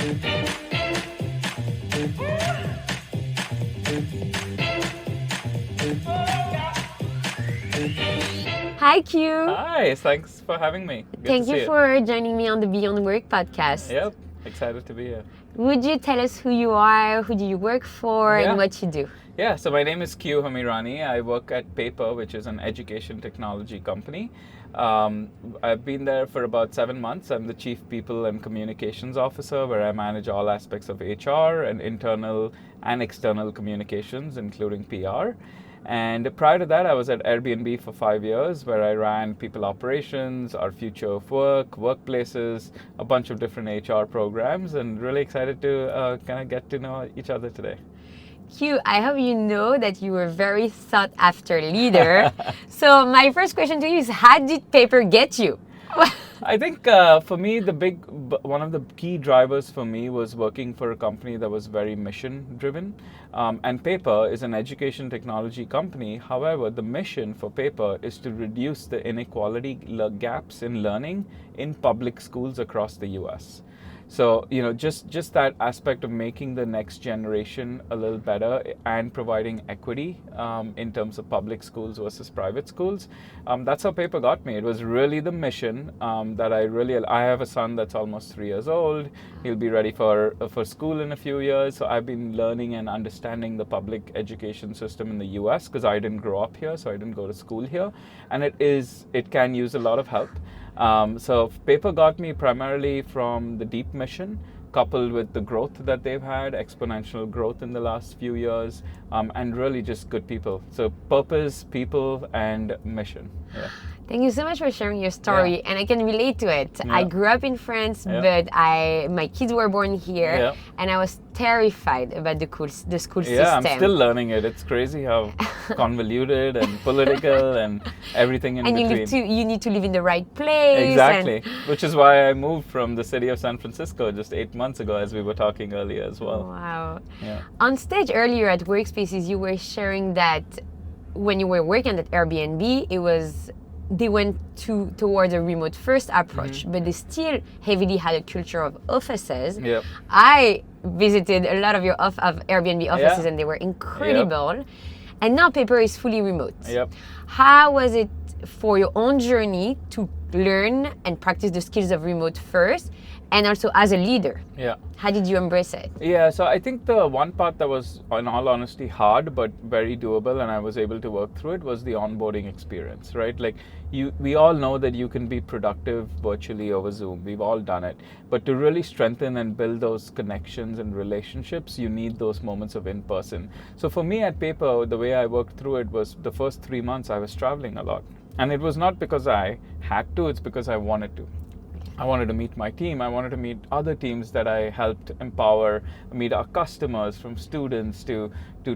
Hi, Q. Hi, thanks for having me. Good Thank to see you for joining me on the Beyond Work podcast. Yep, excited to be here. Would you tell us who you are, who do you work for, Yeah. and what you do? Yeah, so my name is Q Hamirani. I work at Paper, which is an education technology company. I've been there for about 7 months. I'm the Chief People and Communications Officer, where I manage all aspects of HR and internal and external communications, including PR. And prior to that, I was at Airbnb for 5 years, where I ran people operations, our future of work, workplaces, a bunch of different HR programs, and really excited to kind of get to know each other today. Q, I hope you know that you were a very sought after leader. So my first question to you is, how did Paper get you? I think for me, one of the key drivers for me was working for a company that was very mission driven. And Paper is an education technology company. However, the mission for Paper is to reduce the inequality gaps in learning in public schools across the US. So, just that aspect of making the next generation a little better and providing equity in terms of public schools versus private schools. That's how Paper got me. It was really the mission that I have a son that's almost 3 years old. He'll be ready for school in a few years. So I've been learning and understanding the public education system in the US because I didn't grow up here, so I didn't go to school here. And it can use a lot of help. So Paper got me primarily from the deep mission, coupled with the growth that they've had, exponential growth in the last few years, and really just good people. So purpose, people, and mission. Yeah. Thank you so much for sharing your story, Yeah. and I can relate to it. Yeah. I grew up in France, Yeah. but my kids were born here, Yeah. and I was terrified about the school Yeah, system. I'm still learning it. It's crazy how convoluted and political and everything in and between. you need to live in the right place. Exactly, which is why I moved from the city of San Francisco just 8 months ago, as we were talking earlier as well. Wow. Yeah. On stage earlier at Workspaces, you were sharing that when you were working at Airbnb, they went towards a remote first approach, but they still heavily had a culture of offices. Yep. I visited a lot of of Airbnb offices, Yeah. and they were incredible. And now Paper is fully remote. Yep. How was it for your own journey to learn and practice the skills of remote first, and also as a leader? Yeah. How did you embrace it? Yeah, so I think the one part that was, in all honesty, hard but very doable, and I was able to work through it, was the onboarding experience, right? Like, we all know that you can be productive virtually over Zoom. We've all done it. But to really strengthen and build those connections and relationships, you need those moments of in-person. So for me at Paper, the way I worked through it was the first 3 months I was traveling a lot. And it was not because I had to, it's because I wanted to. I wanted to meet my team. I wanted to meet other teams that I helped empower, meet our customers, from students to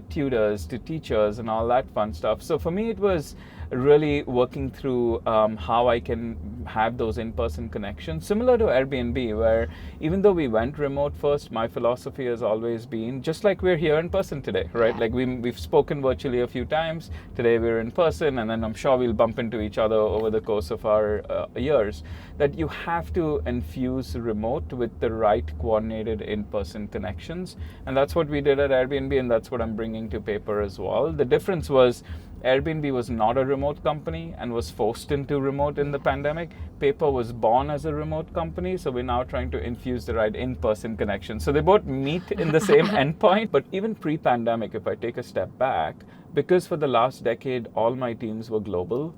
tutors to teachers and all that fun stuff. So for me, it was really working through how I can have those in-person connections, similar to Airbnb, where even though we went remote first, my philosophy has always been, just like we're here in person today, right? Like we've spoken virtually a few times. Today we're in person, and then I'm sure we'll bump into each other over the course of our years, that you have to infuse remote with the right coordinated in-person connections. And that's what we did at Airbnb, and that's what I'm bringing to Paper as well. The difference was Airbnb was not a remote company and was forced into remote in the pandemic. Paper was born as a remote company, so we're now trying to infuse the right in-person connection. So they both meet in the same endpoint. But even pre-pandemic, if I take a step back, because for the last decade, all my teams were global,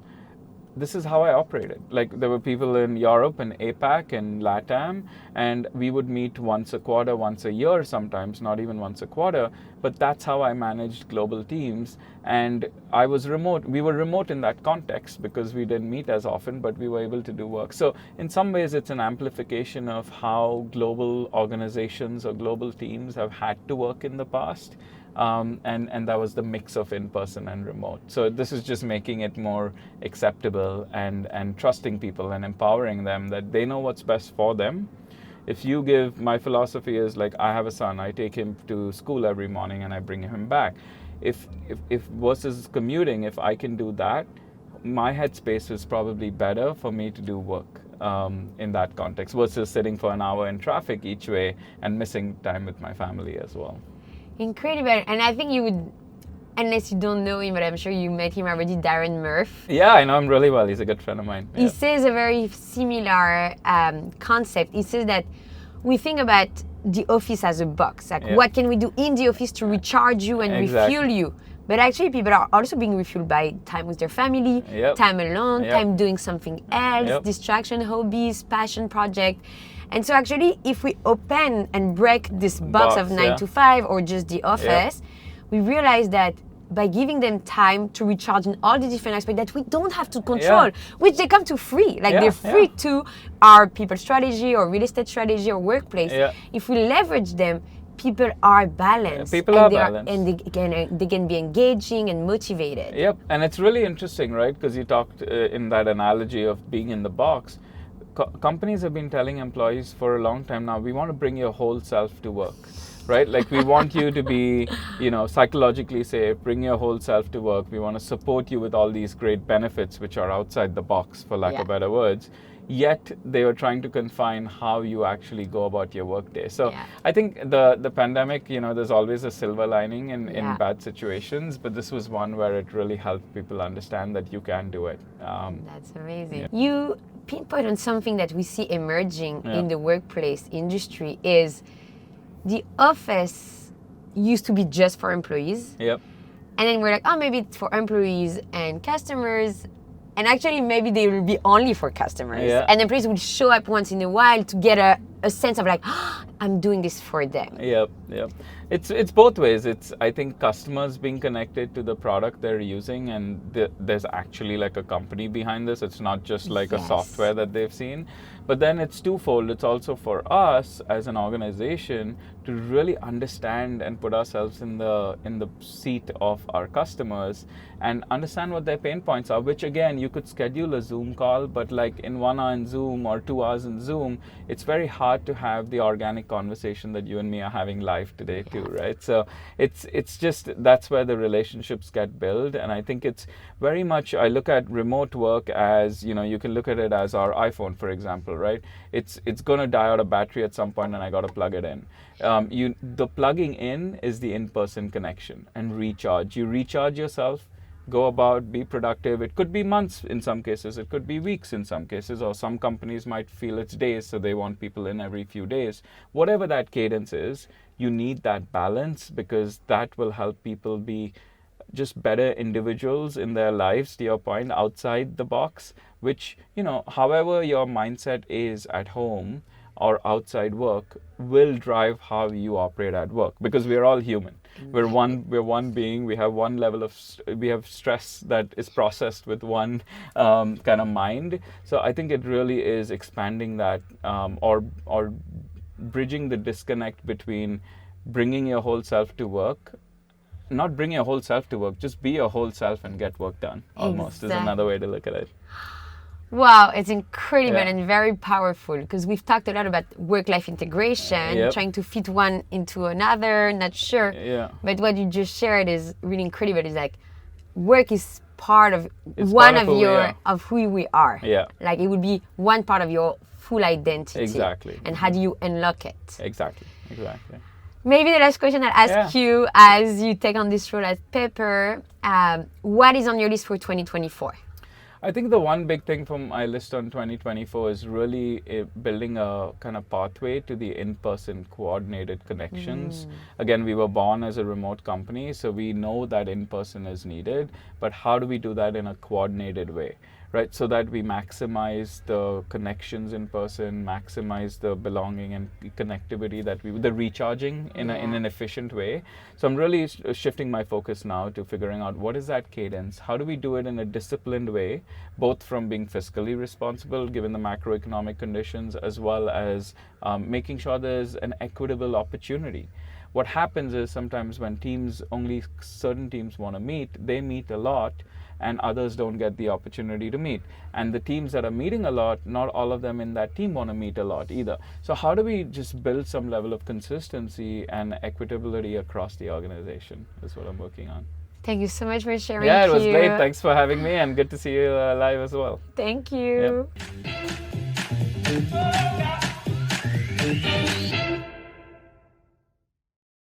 this is how I operated. Like, there were people in Europe and APAC and LATAM, and we would meet once a quarter, once a year sometimes, not even once a quarter. But that's how I managed global teams. And I was remote. We were remote in that context because we didn't meet as often, but we were able to do work. So in some ways, it's an amplification of how global organizations or global teams have had to work in the past. And that was the mix of in-person and remote. So this is just making it more acceptable and trusting people and empowering them that they know what's best for them. If you give, my philosophy is like, I have a son, I take him to school every morning and I bring him back. If versus commuting, if I can do that, my headspace is probably better for me to do work in that context versus sitting for an hour in traffic each way and missing time with my family as well. Incredible. And I think you would, unless you don't know him, but I'm sure you met him already, Darren Murph. Yeah, I know him really well. He's a good friend of mine. He says a very similar concept. He says that we think about the office as a box. Like, what can we do in the office to recharge you and refuel you? But actually, people are also being refueled by time with their family, time alone, time doing something else, distraction, hobbies, passion project. And so actually, if we open and break this box of 9 to 5 or just the office, we realize that by giving them time to recharge in all the different aspects that we don't have to control, which they come to free. Like they're free to our people strategy or real estate strategy or workplace. If we leverage them, people are balanced. People are balanced. And they can be engaging and motivated. Yep, and it's really interesting, right? Because you talked in that analogy of being in the box. Companies have been telling employees for a long time now, we want to bring your whole self to work. Right? Like we want you to be, psychologically safe, bring your whole self to work. We want to support you with all these great benefits which are outside the box, for lack of better words. Yet they were trying to confine how you actually go about your workday. So I think the pandemic, there's always a silver lining in bad situations, but this was one where it really helped people understand that you can do it. That's amazing. You pinpoint on something that we see emerging in the workplace industry is the office used to be just for employees. Yep. And then we're like, oh, maybe it's for employees and customers. And actually, maybe they will be only for customers. And employees will show up once in a while to get a sense of like, oh, I'm doing this for them. Yep. It's both ways. It's, I think, customers being connected to the product they're using, and there's actually like a company behind this. It's not just like a software that they've seen. But then it's twofold. It's also for us as an organization to really understand and put ourselves in the seat of our customers and understand what their pain points are, which again, you could schedule a Zoom call, but like in 1 hour in Zoom or 2 hours in Zoom, it's very hard to have the organic conversation that you and me are having live today too, right? So it's just, that's where the relationships get built. And I think it's very much, I look at remote work as, you can look at it as our iPhone, for example, right? It's going to die out of battery at some point and I got to plug it in. The plugging in is the in-person connection and recharge. You recharge yourself, go about, be productive. It could be months in some cases, it could be weeks in some cases, or some companies might feel it's days, so they want people in every few days. Whatever that cadence is, you need that balance, because that will help people be just better individuals in their lives, to your point, outside the box, which, however your mindset is at home or outside work will drive how you operate at work, because we're all human. We're one being. We have one level of we have stress that is processed with one kind of mind. So I think it really is expanding that or bridging the disconnect between bringing your whole self to work. Not bring your whole self to work, just be your whole self and get work done, almost, is another way to look at it. Wow, it's incredible and very powerful, because we've talked a lot about work-life integration, trying to fit one into another, not sure. But what you just shared is really incredible. It's like work is part of of who we are. Like it would be one part of your full identity. Exactly. And how do you unlock it? Exactly. Maybe the last question I'll ask you, as you take on this role at Pepper, what is on your list for 2024? I think the one big thing from my list on 2024 is really building a kind of pathway to the in-person coordinated connections. Again, we were born as a remote company, so we know that in-person is needed, but how do we do that in a coordinated way? Right, so that we maximize the connections in person, maximize the belonging and connectivity the recharging in an efficient way. So I'm really shifting my focus now to figuring out what is that cadence, how do we do it in a disciplined way, both from being fiscally responsible given the macroeconomic conditions, as well as making sure there's an equitable opportunity. What happens is sometimes when only certain teams want to meet, they meet a lot, and others don't get the opportunity to meet. And the teams that are meeting a lot, not all of them in that team want to meet a lot either. So how do we just build some level of consistency and equitability across the organization is what I'm working on. Thank you so much for sharing. Yeah, it was Q. great. Thanks for having me, and good to see you live as well. Thank you. Yep.